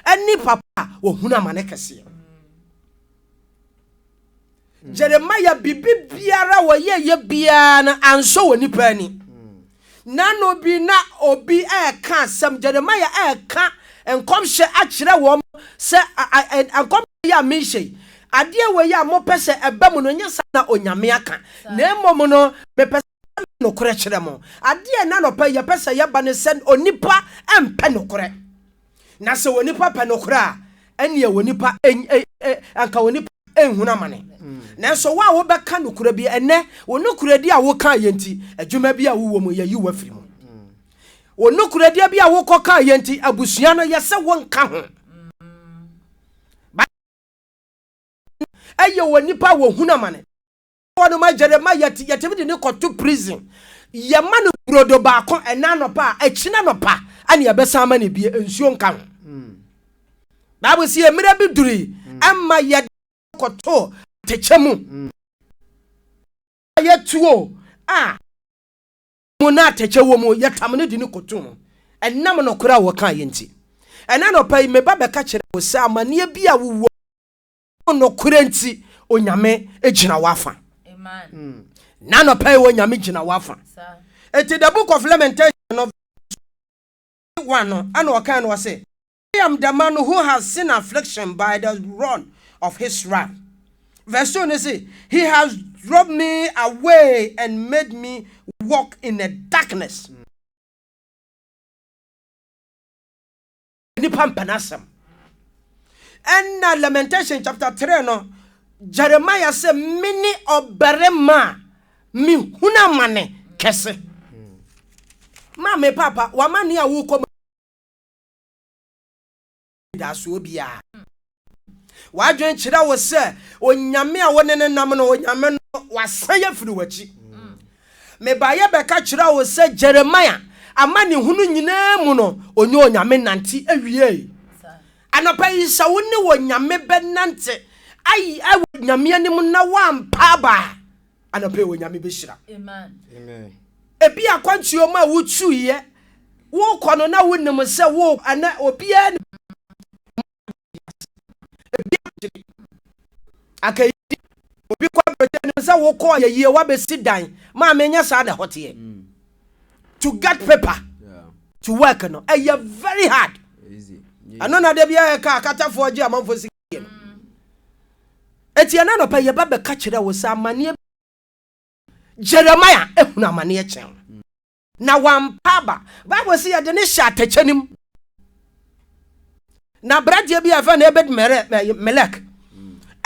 Any papa wo huna manekese. Jeremiah bibi biara wo ye bia na anso woni pani. Na no bi na obi ka asem Jeremiah ka enkomhye akire wo se enkomhye ya menhye ade we ya mo pese eba mu no nyesa na onyame aka na emom no me pese no kore kire mo ade na no pa ye pese ye ba ne se onipa empe no kore na se onipa pe no kore a ene ye onipa anka onipa enhuna mane na so wa wo beka no kore bi ene wo no kore di a wo kan ye nti adwuma bi a wo mu ye yi wa firi mu wo no kore di bi a wo koka ye nti abusua no ye se wo nka ho aye wo nipa wo huna mane wono ma Jeremiah yetimi de ne koto prison ye ma no brodo ba ko ena no pa akina no pa ane ye besa ma ne bie ensuo nka ho Bible say emira bi duri amma ye koto techemu ye tuo mo na techewo mo ye tamne de ne koto mo enam no kora wo kan ye nti ena no pa me ba be ka kire wo sa amane bia wo no kurenti onyame ejina wafa amen na no pay onyame ejina wafa it the book of Lamentation of 1 and what kind was say I am the man who has seen affliction by the rod of his wrath. Verse 2 say he has dropped me away and made me walk in the darkness. Ni pampanasam. And Lamentation chapter 3 no Jeremiah say many oberema mi huna mane kese. Ma me papa wa mani a wo kom da so bia. Wa dwen kira wo se onyame a wone ne nam no onyame no wasan ya firi wachi. Me ba ye beka kira wo se Jeremiah amani hunu nyina mu no onye onyame nanti awie. Anapa isa woni wo nyame benante ai nyame anim na wampa ba anapa wo nyame behira amen ebi akwantuo ma wutuye wo kono na wonim se wo ana obia ebi akai obi kwa pretend se wo ko ye wa be sidan ma menya sa da hote to get paper to work no very hard easy ano na de bia ka katafo agi amanfo sike no etiana no pa ye ba be ka kire wo sa amane Jeremiah ehuna amane chen na wampaba Bible say de ne sha tachenim na brade bia fa na ebed melek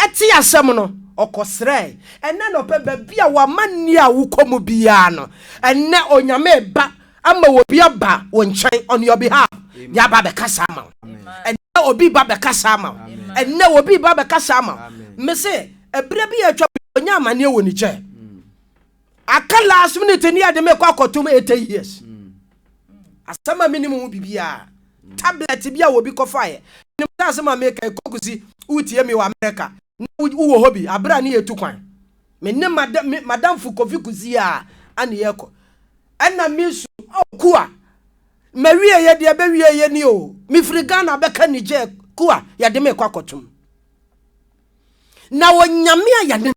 eti asem no okosre ene no pa bia wa mani a wukomu bia no ene onyame ba ama wo bia ba wo nchen on your behalf ya ba be kasa ma ene obi ba be kasa ma ene obi ba be kasa ma me se ebre bi atwa onya amane wo ni che aka last minute ni ade me kwa kotum 8 years asama minimum bibia tablet bia wo bi ko fae ni asama make kokusi utie me wa America wo hobi abra ni etu kwan me ne madam Fukofi kuzi a ane yeko ana misu okua mawie ye de bewie ye ni o mi frigana beka ni je kuwa ya de me kwa kotum na wonyame ya ne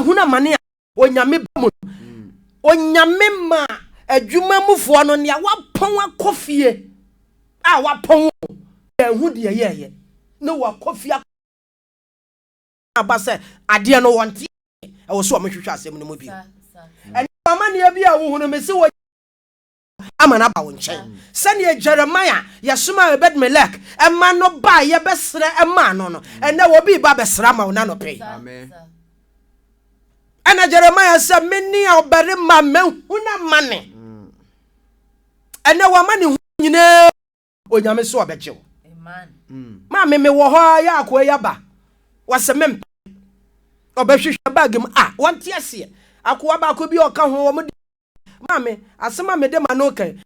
huna mane wonyame bamu wonyame ma adwuma mufo no ne wapon akofie a wapon ehu de ye no wakofia abase ade no wonte e wo so omhwehwe asem no mu bi en amane bi a wo hunu me se wo amana ba wo nchen sane Jeremiah yesuma Ebed-Melek ema no ba ye besre ema no ene wo bi ba besra ma na no pe amen ana Jeremiah se meni obere ma huna mane ene wo mane nyine onyame so obejew amen ma me wo ho ya akwa ya ba wasemem obehwehwe bag mu wonte ase akwa ba ko bi o ka ho wo mu mame asema me de manoke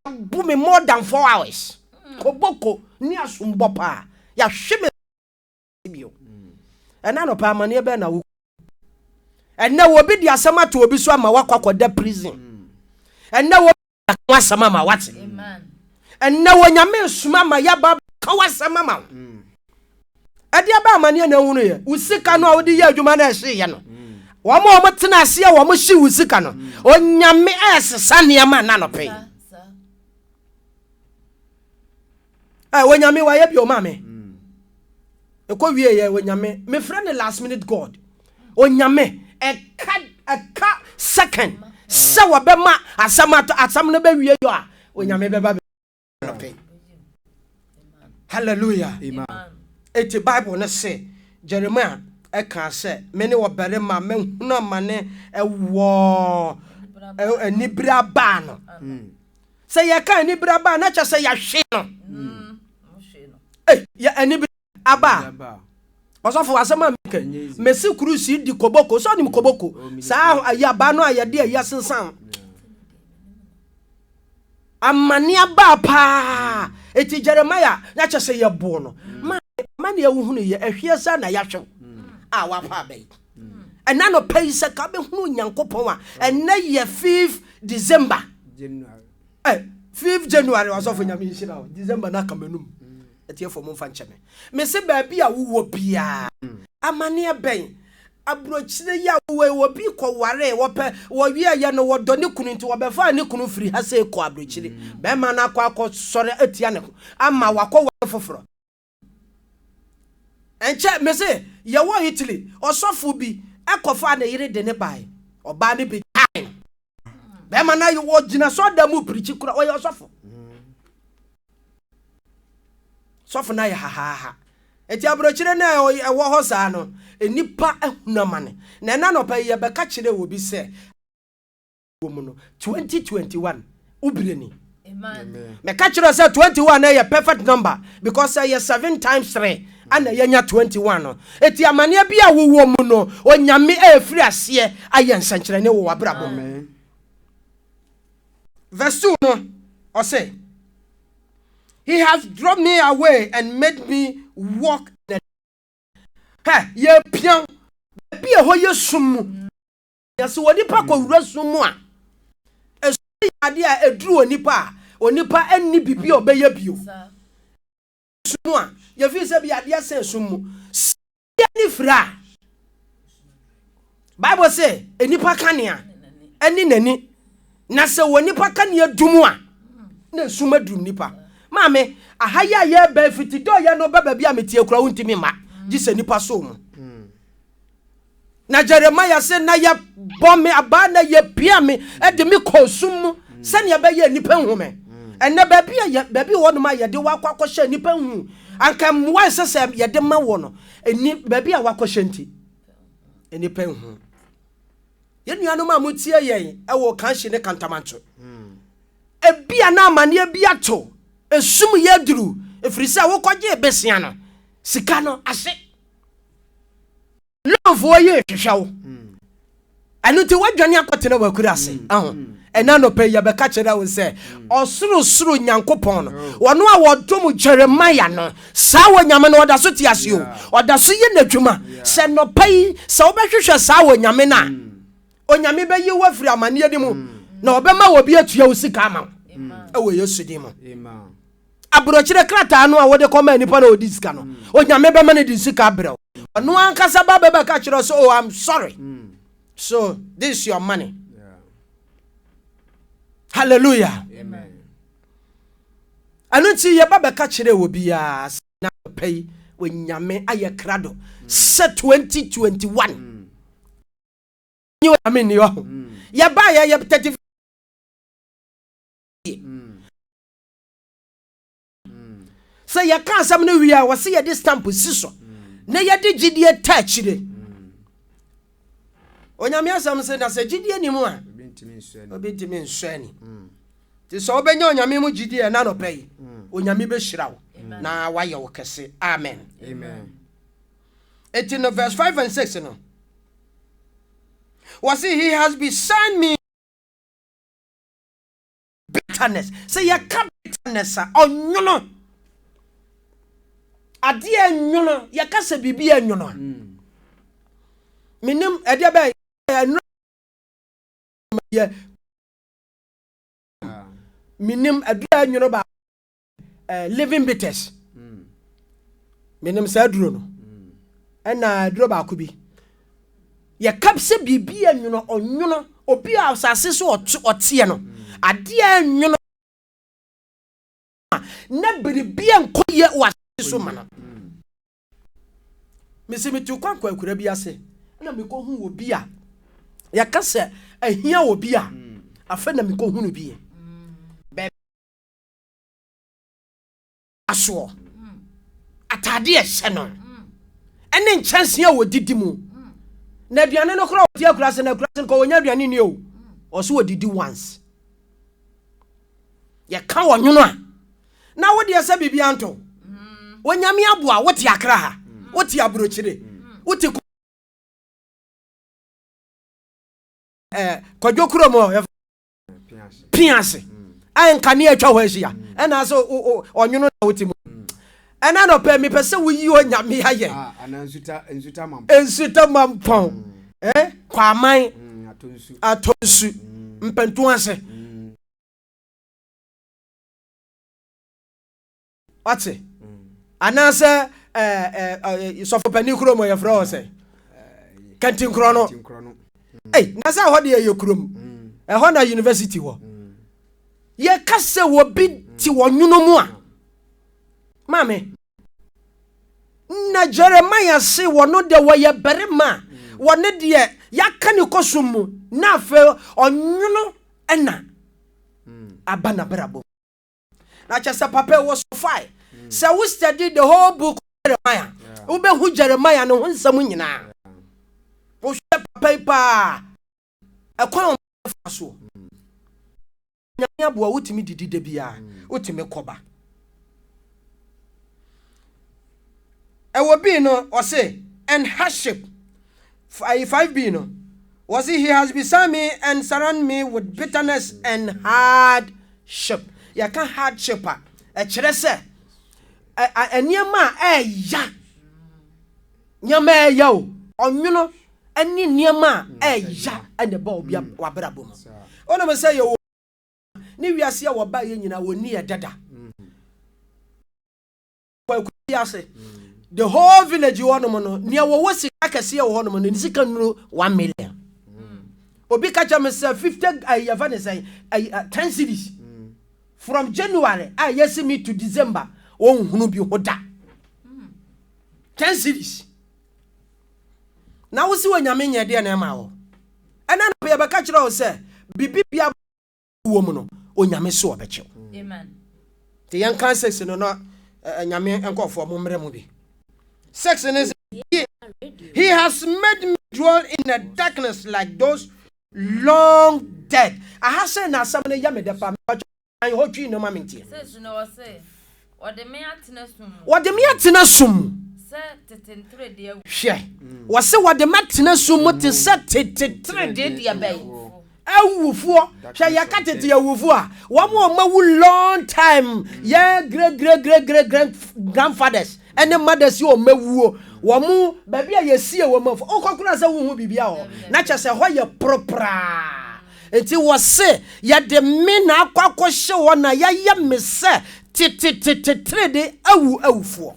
bu me more than 4 hours koboko ni asumbo pa ya hweme bio ena no pa mane be na wo ena wo bi di asema to obi so ama wakwakoda prison ena wo asema ma wate amen and now when you miss Mama Yaba Kawasa Mama. Adia ba mane na hunu ye usika no awodi ye adwuma na ehye ye no wo ma o mtena ase wo mo hye usika no onyame esesa ne ma na no pe wonyame wa ye bi o ma me ekọ wie ye wonyame me friend last minute god onyame eka second se wo be ma asam no be wie yo a onyame be ba no pe hallelujah amen. Eti Bible na say Jeremiah eka say me ne wo bere ma me hunu amane ewo enibra ba no say ye ka enibra ba na cha say ya hwe no ya enibra aba osofo asema meka mesi krusi di koboko so ni koboko sa ya ba no ayade ya sensan amane aba pa eti Jeremiah na cha say ye bo no mani ehunu ye ehwiesa na yahwe wa pa bai ena no pay se ka be hunu nyankopon a ena ye 5th December January 5th January was of nyame nhira December na kamanum etie fo mo fa ncheme me se ba bi a wo bia amane ben abrochire ya wo bi ko ware wo pe wo wie ye no wo do ne kunu nti wo be fa ne kunu firi ha se ko abrochire be ma na akọ sore atia ne ama wakọ wo foforo enche me say ye wo Italy osofo bi ekofa na yire de ne bai oba ne be time be ma na wo gina so da mu prichi kura o ye osofo sofo na ye ha eti abrochire na wo ho sa no enipa ehunamane na no pa ye be ka kire wo bi se wo mu no 2021 ubireni amen me ka kire say 21 na ye perfect number because say 7 times 3 ana yenya 21 no eti amane bia wo mu no onyame afiri ase aye nsankire ne wo abrabo amen verse 2 no o say he has dropped me away and made me walk in the ye pian bia ho ye sum yes woni pa ko wura sum a esu ade a eduru onipa anni bibi obeye bio sum a ye fi se bia ade ase sum ni fra Bible say enipa kanea ani nani na se wonipa kanea dumu a na sum adum nipa Mame, ahaya ye be fitido ye no baba bia metie kura wontimi ma gise nipa so mu na Jeremiah se na ye bome aba na ye pia me e de me konsum se ne be ye nipa hume enne baby wo no ma ye de wakwakwahye nipa hu anka mwa se ye de ma wo no eni baby a wakwahye nti nipa hu ye nuanu ma mutie ye e wo kanhye ne kantamanto ebia na amane bia to esum yaduru efrisa wo kwaje besia no sika no ase love ye hwehwawo anu ti wadwane akotena wakura ase ena no pe ya beka kire wo se osuru nyankopon no wono a wodom Jeremiah no sa wo nyame no oda so ti ase o oda so ye nadwuma se no pe se wo behwehwe sa wo nyame na onyame be yi wafiri amane adi mu na obema wo bi atua wo sika ama ewe Yesu di mu amen abrochire krata anu a wode koma nipa na odiska no onyame be ma ne disika brew anu ankasa ba be ka kire so oh I'm sorry so this is your money hallelujah amen anu ti ye ba be ka kire wo bia na pay onyame aye krado se 2021 you amen yo ya ba ya 30 say ya kan sam no wi a wo se ye de stamp siso na ye de gidie tachire onyame asam se na se gidie ni mu a obintimi nsani ti so obenya onyame mu gidie na no pay onyame be hirawo na waye wo kese amen it in verse 5 and 6 no was he has beside me bitterness say ya ka bitterness onyono ade enwono yakase bibia enwono minim ade ba minim ade enwono ba living bitters menem sa duro no na duro ba ko bi ye kapse bibi anwono onwono obi a asase so otie no ade anwono na biribi enkoye wa so mana mesemi tu kwankwa akura bi ase na me ko hu obi a ya kase ahia obi a afa na me ko hu no bi aso atade ehye no ene nkyanse a wodidi mu na aduane no kora odi akura se na akura se ko wonya aduane ni o oso wodidi once ya ka wonwono a na wodi ese bibia anto wonyame aboa wote akra ha wote abrochire wote kwadwo kromo piase ai nkane atwa ho ahia ena so onwono na wote mu ena no pe me pese wuyi onyame aye ensuta mampon kwa man atonsu mpentu ase ate anase sofo pani kromo ye fro se kantin krono na sa ho de ye krom ho na university ho ye kase wo bi ti wonwono mu a mame na Jeremiah se wono de wo ye berema wone de yaka ni kosumu na afe onwono ena abana brabo na chasa papa was fine so we studied the whole book of Jeremiah ube hu Jeremiah no nsam nyina wo hwe papa ekwan faso nyanya bo wutimi didi bia wutimi koba ewo bi no o say and hardship 5b no was he has beside me and surround me with bitterness and hardship ya kan hardship a kire se eniema ya nyama ya o onwono ani niema ya ene ba obi wabrabo mo ono me say yo ni wiase a wo ba ye nyina woni e dada kwa kuiase the whole village wono mo no ne wo wosi akase ye wono mo no nisika nuru 1 million obi ka cha me say 50 ayava say 10 cities from January yes me to December won hunu bi hoda 10 cities na wo si wonyame nyede na ma wo ana na be ka kira wo say bibi bia wo mu no onyame so obeche amen te yan kan sex no no nyame enkofo mo mre mu bi sex is he has made me dwell in a darkness like those long dead I have said na samne yame de pa I hope you know my minty. Says no, say, what the me atena sum. Set 3 dear. Share. Was say what the matina sum to set 3 dear bay. Awufo hwa yakatete ya wufo wo ma wu long time yeah great grandfathers and mothers you mawuo wo mu ba bia yesie wo mafo okokura se wo hu bibia ho na cha se ho ye propra enti wo se ya de me na akwakwo hye wo na ya ye me se de awufo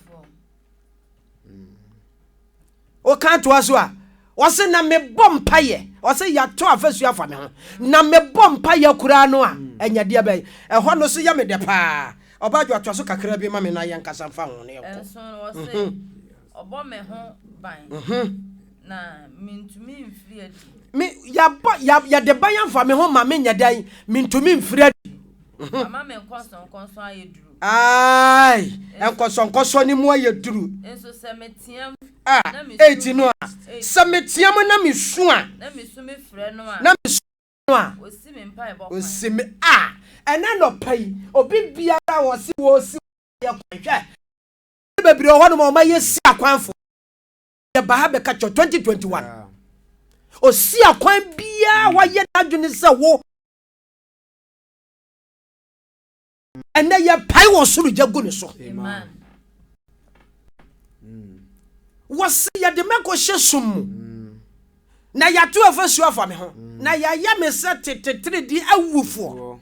o kan to aso a wo se na me bompaye wo se ya to afasu afa me ho na me bompaye kura no a enya de be ho no so ya me de pa obajo atwa so kakra bi ma me na ye nkasa fa ho ne ko so wo se obo me ho ban na mintumi mfiri adi me ya de ban fa me ho ma me nya dan mintumi mfiri adi mama me nkoso ayeduru ai enkoso ni mu ayeduru enso se metiam na mi 18 no se metiam na mi su a na mi su me frɛ no a na mi su no a osi me mpa e bokwan osi me ena no pai obi biara wosi ye kwanhwɛ bebre ho no ma yesi akwanfo ye ba ha be ka 2021 osi akwan bia wa ye adwene se wo ena ye pai wo suru jagu ne so amen wasi ya de meko hyesum na ya to afasu afa me ho na ya me se 3 di awufo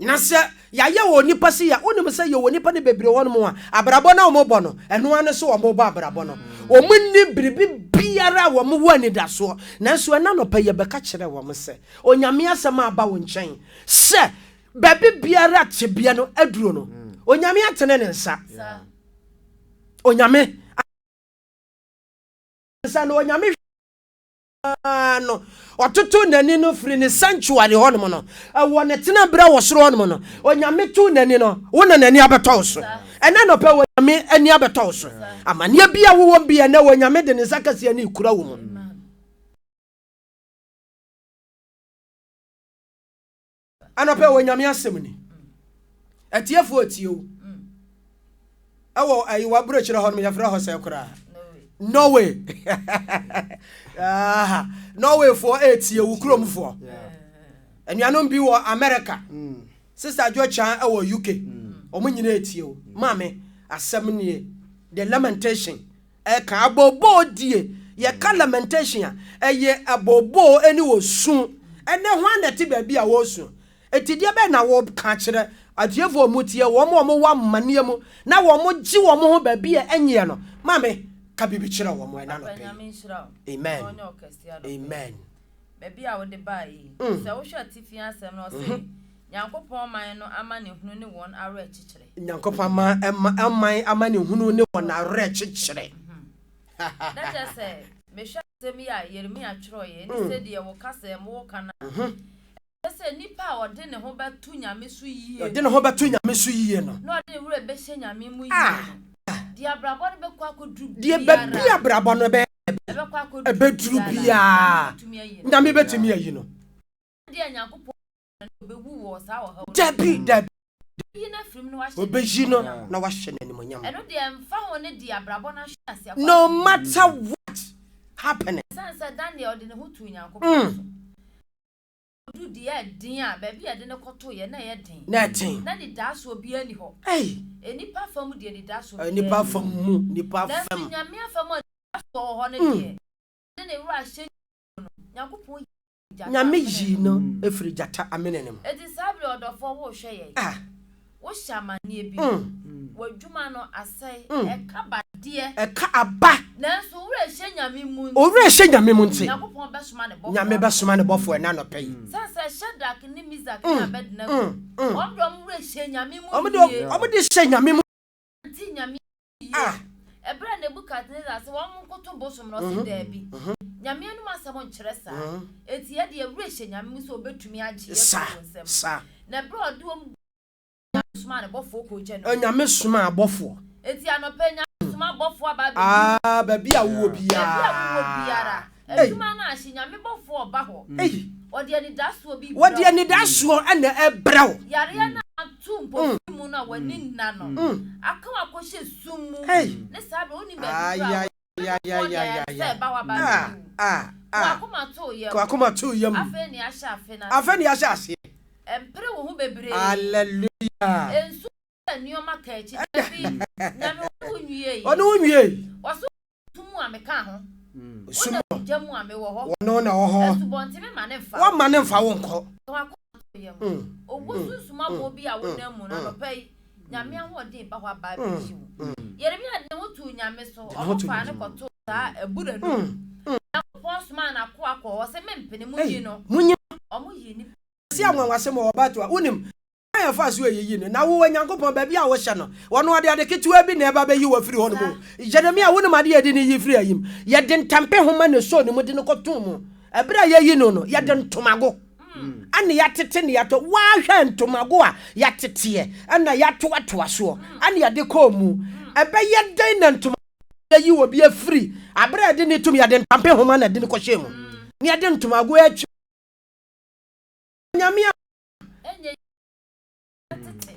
na se ya ye wo nipa se ya wonim se ye wo nipa ne bebre won mo a abrabo na wo bo no eno ane so wo bo abrabo no o munni biribi biara wo mo wani da so nanso na no pa ye beka kire wo mo se onyame asem aba wo nchen se baby biara tebia no aduro no onyame atene ne nsa onyame nsa no onyame no otutu nani no free ne sanctuary hono no wo ne tena bra wo soro hono no onyame tu nani no wo na nani abeto so ena no pe onyame ani abeto so amane bia wo bia na onyame de ne sakase ani kura wo mu ana pe onyame asem ni atiefo atio awo ayiwa bro chira hono ya fra ho sai kura no way no way for 8 ye wukrom for enuanom bi wo America sister Jocha e wo UK omunyina etie o mame asem ne the lamentation ka abobo die ye ka lamentation ye abobo eni wo sun ene ho na ti ba bi a wo sun etidie be na wo ka kire adiefo mutie wo mo wa mane mu na wo mo gi wo mo ho ba bi enye no mame kabibi chira wo mo na no pe amen amen baby a wo de bai se wo hwa tifia asem no se Nyankopon man no amane hunu ne won are chichire Nyankopon man amane hunu ne won are chichire that just say me hwa semi a Yeremia chroye ni se de wo kasa mo kana se nipa a ode ne ho ba tu nyame so yiye ode ne ho ba tu nyame so yiye no no ode wure be hye nyame mu yiye dia brabo ne be kwa kodru dia be bia brabo no be be dru bia nyame betumi ayi no dia Nyankopon be wu wo sa wo ha dabi yi na frim no wa obeji no na wa hye nani mo nyam eno dia mfa ho ne dia brabo na hye ase no matter what happening sansa Daniel de ne ho tu Nyankopon du dia din a ba bia de ne koto ye na ye din na tin na ni da so bia ni ho enipa fam de ni da so enipa fam mu nipa fam na nyame afam so ho ne de ne wura hye Nyankopon nyame yi no efiri jata amenenem eti sabre odofo wo hwe ye wo shamane bi wadwuma no asai eka aba na so wura hye nyame mu owura hye nyame mu nti Nyankopon besoma ne bofo nyame besoma ne bofo na no pay sansa Shadrach ni Mizak na Abednego omdom wura hye nyame mu omde hye nyame mu nti nyame ebra Nebukadnezar se won koto bosom no se da bi nyame anu masamo nkyere sa eti ye de wura hye nyame mu so obetumi agye ye sa na bro odom suma ne bofo ko je no nyame suma abofo eti anope nyame suma bofo aba bi ba bia wo biara eduma na ahye nyame bofo oba ho odi ani daso bi wodi ani daso na ebrew yare na atumpo mu na wani nna no aka akɔhye sumu ne sabe oni be ya ba wa ba akoma to yam afa ni ahye ase empre wo hu bebre hallelujah ensu nioma ka echi bi nyame wo nwie ono nwie waso tumu ameka ho sumu jamu ame wo ho ono na wo ho esubonti me mane fa wo mane mfa wo nko owo susuma bo bi a wo na mu na no pai nyame ahode ba ho ba bi ji Yeremia de wotu nyame so ofa ne koto sa ebura nu na postman akọ wo se mempene mu yi no munyi omo yi ni si anwanwase mo obato a wonim ayan fa so eyi no na wo Nyankopon ba bi a wo hye no wono ade ketewa bi na eba ba yi wa firi ho no mo Jeremia wonim ade ade ni yi firi ayim ye de ntampe homa ne so ne mo de ne koto mo ebra ye yi no ye de ntomago ane ya tete ne ya to wa hwa ntomago a ya tete ana ya to ato aso ane ya de ko mu ebe ye den na ntomago yi wo bi afiri abra de ne tum ya de ntampe homa na de ne ko hye mu ne ya de ntomago ya nyame enye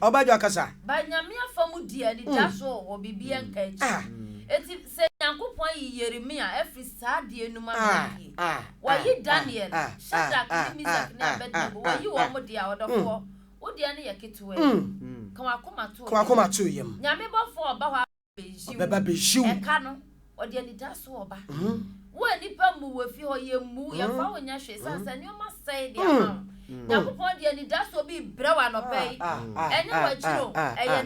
obajo akasa ba nyame afamu dia ni daso wo bibia nka echi eti se Nyankopon yi Yeremia efri saade enuma bi wa yi Daniel Shadrach ni Mizak na Abednego wa yi wo mo dia odofo wo dia ne yeketewe kan akoma to yem nyame bofo oba ho beba bejiu eka no odi ani daso oba wo nipa mu wo fi ho ye mu ye fa wonya hwe sansa ni o ma sai dia ma Yakupon de ni da so bi brewa no pay ene wachiro eye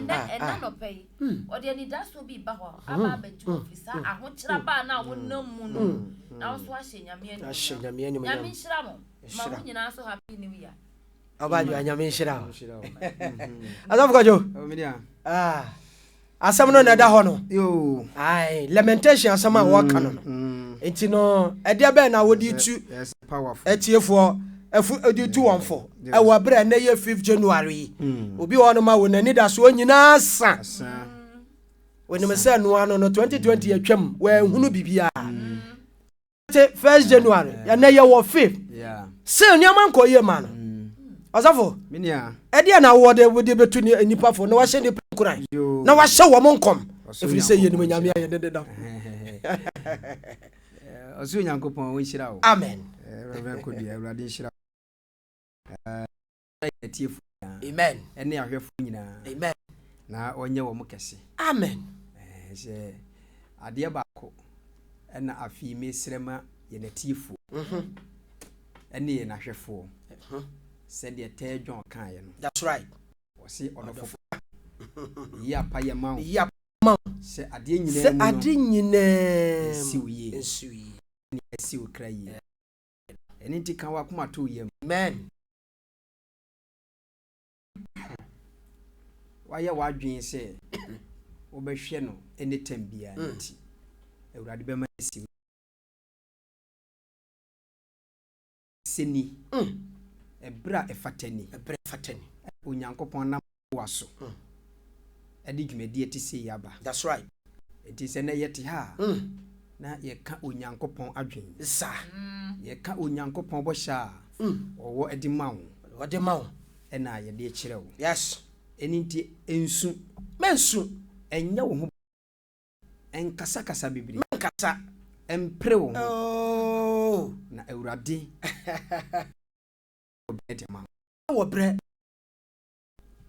no pay o de ni da so bi ba ho aba beju ofisa ahokyira ba na wonam mu no na so ahyenyame enu nyame nhyira mo ma wo nyina so happy new year abajo anyame nhyira azafuka jo asam no na da ho no yo ai lamentation asam a wo ka no enti no ede be na wodi tu powerful etiefo efu edi 214 e wa bre na ye 5th January obi wono ma wona ni da so nyina sa woni me say no ano no 2020 atwam wa hunu bibia 1st January ya na ye wo 5th se nyama nko ye ma no Azafo minia ede na wo de betu ni nipa fo na wa hye ni kuran na wa hye wo monkom efiri se ye ni nyame aye de da osu nyankopon wo nhyira wo amen reverend kodi awrade nhyira etiefo amen ene ahwefo nyina amen na onye wo mokese amen se ade baako ena afi mesrema ye natiefo ene ye nahwefo said the John Kayan. That's right. Was he on the ya pay amount? Ya say I didn't see we cry. And it can walk my 2 years. Man. Why you what dream say? Obesheno anytime be anti. I would be my Sini. Ebra efatani onyankopon na waso edi dwumedi eti se yaba. That's right. Eti se na yete ha na ye ka onyankopon adwen sa ye ka onyankopon bo sha owo edi mawo ena ye de kire wo. Yes. Eni nti ensu mensu enya wo ho enkasa kasa bibiri enkasa empre wo oh na Awurade wo bre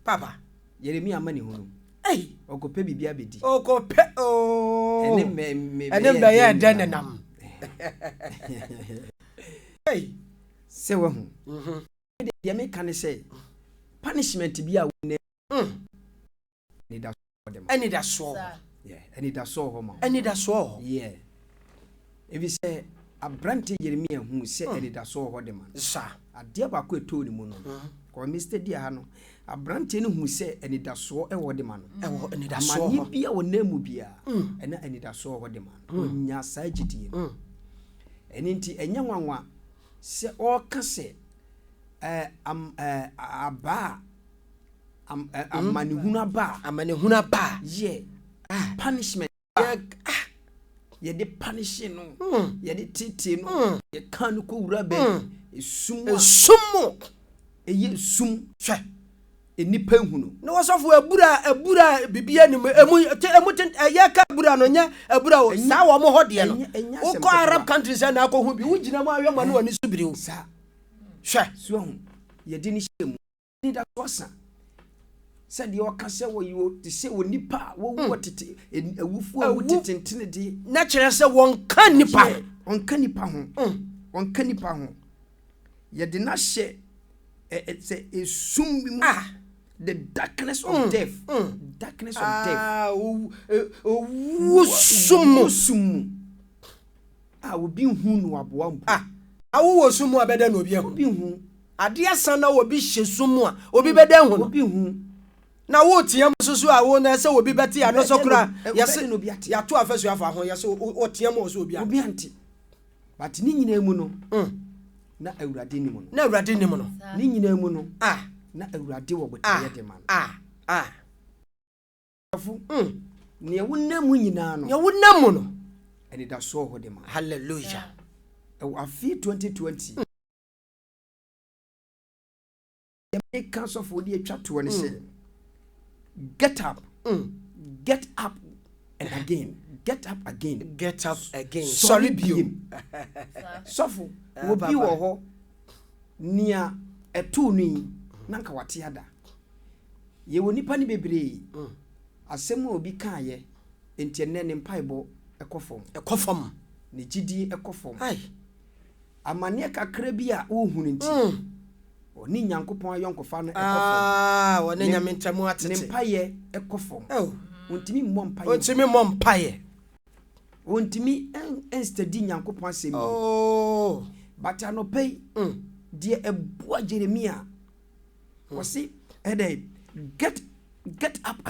papa Yeremia mani hunu ei okope bibia bedi okope oh ene me ye denenam ei se wo hu de me kan say punishment bi a wone ni da so dem ani da so yeah ani da so ho ma ani da so yeah if you say abrante Yeremia hu se ani da so ho dem sa ade ba ko eto ni mu no ko Mr. Dia ha no abrante ni hu se ani da so e wo dem no e wo ani da so amani bia wo namu bia ena ani da so ho dem no nya sagidie eni nti enya nwanwa se o ka se aba amani huna ba ye punishment ye de punish no ye de titi no ye kan ko wura be esumu eye sum hwe enipa hunu no wasofo abura bibia ni emu ye ka abura no nya abura o sa wo mo hode no wo ko Arab countries na ko hu bi wo gina mo awe ma no ani subiri wo sa hwe so hu ye de ni hyemu ni da tosa said you can say what you to say when nipa what it awufu awutitentene de na kire se won kan nipa on kan nipa ho ye de na hye it's a sum bi mu the darkness of death sum obi hu no aboa mbu awo sumu abeda na obi obi hu ade asan na obi hye sumu a obi beda hu no obi hu na wo tiam susu a wo na se obi beti ya no sokura yase ya to afesu afa ho yase o tiam o so obi anti but ni nyina mu no na Awurade ni mu no ni nyina mu no na Awurade wo botaye de man afu ne wonna mu nyina no ya wonna mu no eni da so ho de man hallelujah afi 2020 ya make council for the atwa to one say get up and again get up again sorry be sofo wo bi wo ho nia etu ni nanka wate ada ye woni pa ni bebre asem obi kan ye enti ene ne mpaibo ekofom ne gidi ekofom ai amane kakra bi a wo hunu nti oni nyankopon ayonkofa no woni nyame ntamu atete ne mpaye ekofom ontimi mmɔ mpaye ontimi mmɔ mpaye ontimi enstedi nyankopon asemi but anopay die eboa Jeremia wɔsi get up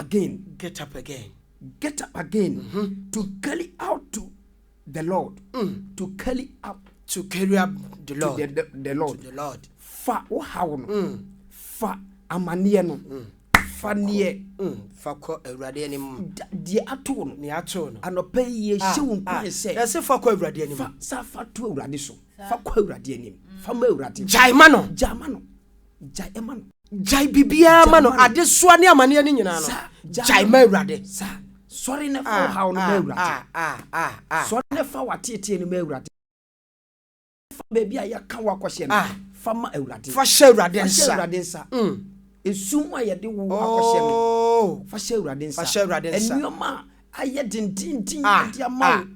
again to carry out to the Lord to carry up the Lord to the Lord to the Lord fa wo hawo no fa amane no fa ne fa kɔ awurade anim die ato no ne ato no anɔpa ye hye wo nkwa sɛ yɛse fa kɔ awurade anim fa to awurade so fa kɔ awurade anim fa ma awurade jai ma no jai bibia ma no ade soa ne amane ne nyina no jai ma awurade sorry ne fa hawo no ma awurade sorry ne fa watete ne ma awurade fa baby a yɛka wakɔhye no fa ma awurade fa hyɛ awurade nsa esum a yɛde wo akɔhye no fa hyɛ awurade nsa enuma ayɛ dindindin de ama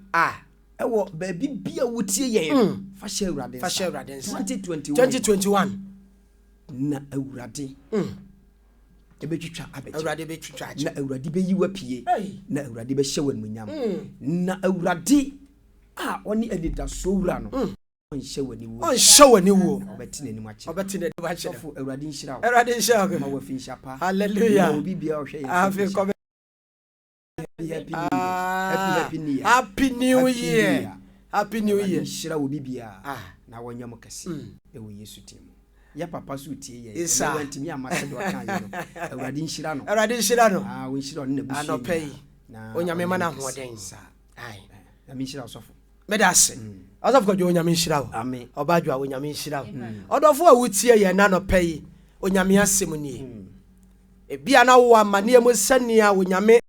ɛwɔ baabi bia wotie yɛn fa hyɛ awurade nsa 2021 na awurade ebetwitwa abɛgye awurade betwitwa agye na awurade beyiwa pie na awurade bɛhyɛ wɔn munyam na awurade a ɔne anidaso wura no ɔnhyɛ wani wo ɔbɛtena anim akyɛ fo awurade nhyira wo ma wafi nhyia pa hallelujah obi bia ɔhwɛ yɛn happy new year nhyira wo bibia na wɔnyɛ mo kɛse ɛwɔ Yesu tim ya papa so tie yɛ wantimi amase do aka yɛ no awurade nhyira no wo nhyira no na busu anɔpɛ na onyame ma na hoɔden na mi nhyira sɔfo medase asɔfo kwadwo onyame nhyira wo amen ɔbadwa onyame nhyira wo ɔdɔfo a wotie yɛ na anɔpɛ onyame asɛm nie ebia na wo amane mu sɛnea onyame